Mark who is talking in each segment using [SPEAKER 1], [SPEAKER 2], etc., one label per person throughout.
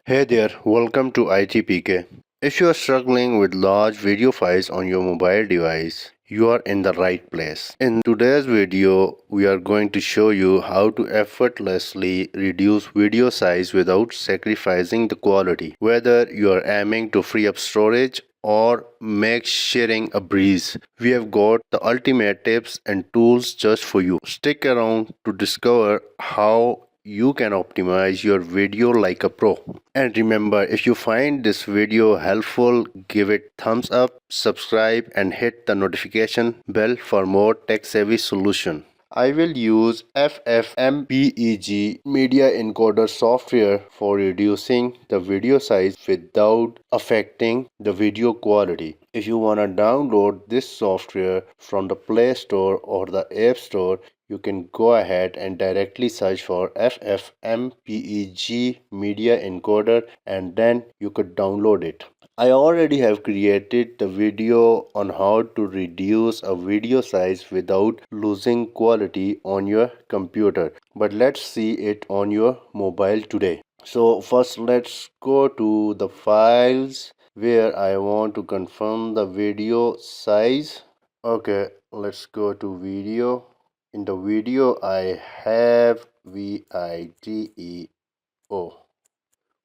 [SPEAKER 1] Hey there, welcome to ITPK. If you are struggling with large video files on your mobile device, you are in the right place. In today's video, we are going to show you how to effortlessly reduce video size without sacrificing the quality. Whether you are aiming to free up storage or make sharing a breeze, we have got the ultimate tips and tools just for you. Stick around to discover how you can optimize your video like a pro. And remember, if you find this video helpful, give it thumbs up, subscribe and hit the notification bell for more tech savvy solution. I will use FFmpeg media encoder software for reducing the video size without affecting the video quality. If you want to download this software from the Play Store or the App Store, you can go ahead and directly search for FFmpeg media encoder and then you could download it. I already have created the video on how to reduce a video size without losing quality on your computer, but let's see it on your mobile today. So first let's go to the files where I want to confirm the video size. Okay, let's go to video. In the video I have video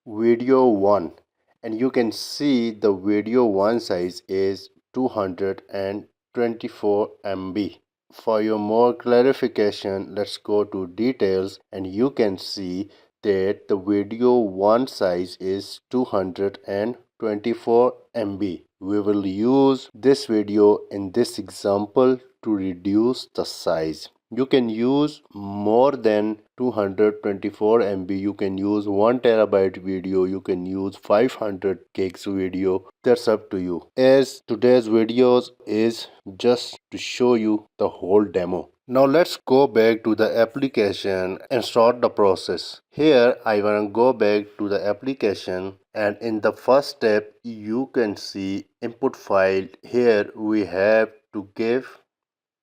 [SPEAKER 1] video 1 and you can see the video 1 size is 224 MB. For your more clarification, let's go to details and you can see that the video 1 size is 224 MB. We will use this video in this example to reduce the size. You can use more than 224 MB. You can use 1 terabyte video. You can use 500 gigs video. That's up to you. As today's videos is just to show you the whole demo. Now let's go back to the application and start the process. Here I want to go back to the application and in the first step you can see input file. Here we have to give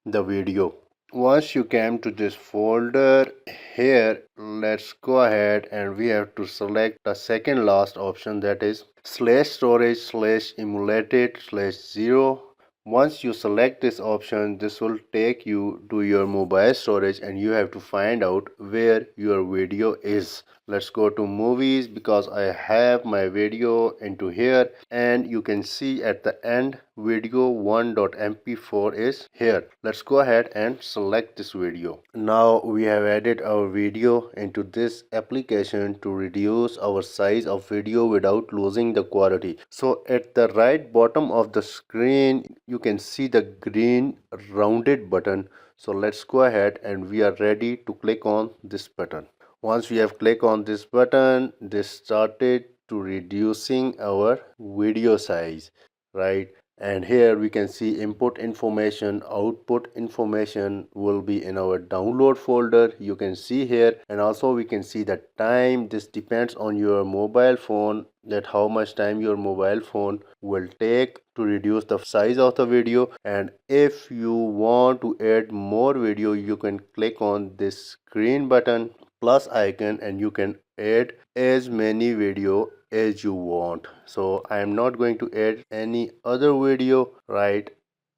[SPEAKER 1] the video. Once you came to this folder, here let's go ahead and we have to select the second last option, that is /storage/emulated/0. Once you select this option, this will take you to your mobile storage and you have to find out where your video is. Let's go to movies because I have my video into here and you can see at the end video 1.mp4 is here. Let's go ahead and select this video. Now we have added our video into this application to reduce our size of video without losing the quality. So at the right bottom of the screen you can see the green rounded button. So let's go ahead and we are ready to click on this button. Once we have clicked on this button, this started to reducing our video size, right? And here we can see input information, output information will be in our download folder. You can see here, and also we can see the time. This depends on your mobile phone, that how much time your mobile phone will take to reduce the size of the video. And if you want to add more video, you can click on this green button plus icon and you can add as many video as you want. So I am not going to add any other video, right?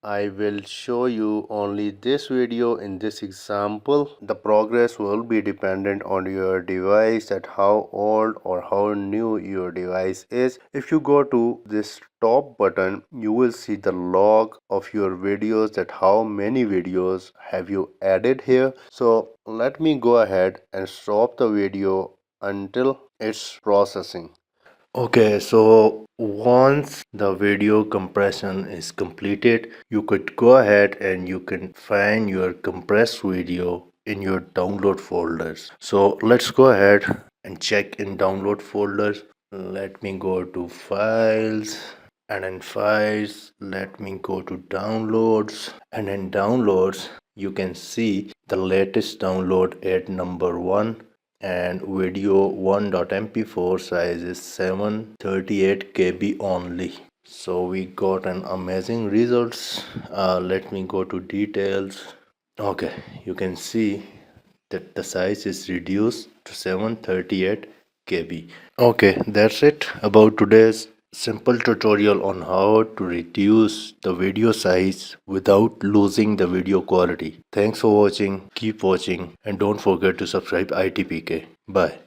[SPEAKER 1] I will show you only this video in this example. The progress will be dependent on your device, that how old or how new your device is. If you go to this top button, you will see the log of your videos, that how many videos have you added here. So let me go ahead and stop the video until it's processing. Okay, so once the video compression is completed, you could go ahead and you can find your compressed video in your download folders. So let's go ahead and check in download folders. Let me go to files, and in files let me go to downloads, and in downloads you can see the latest download at number 1 and video 1.mp4 size is 738 KB only. So we got an amazing results. Let me go to details. Okay, you can see that the size is reduced to 738 KB. Okay, that's it about today's simple tutorial on how to reduce the video size without losing the video quality. Thanks for watching, keep watching, and don't forget to subscribe ITPK. Bye.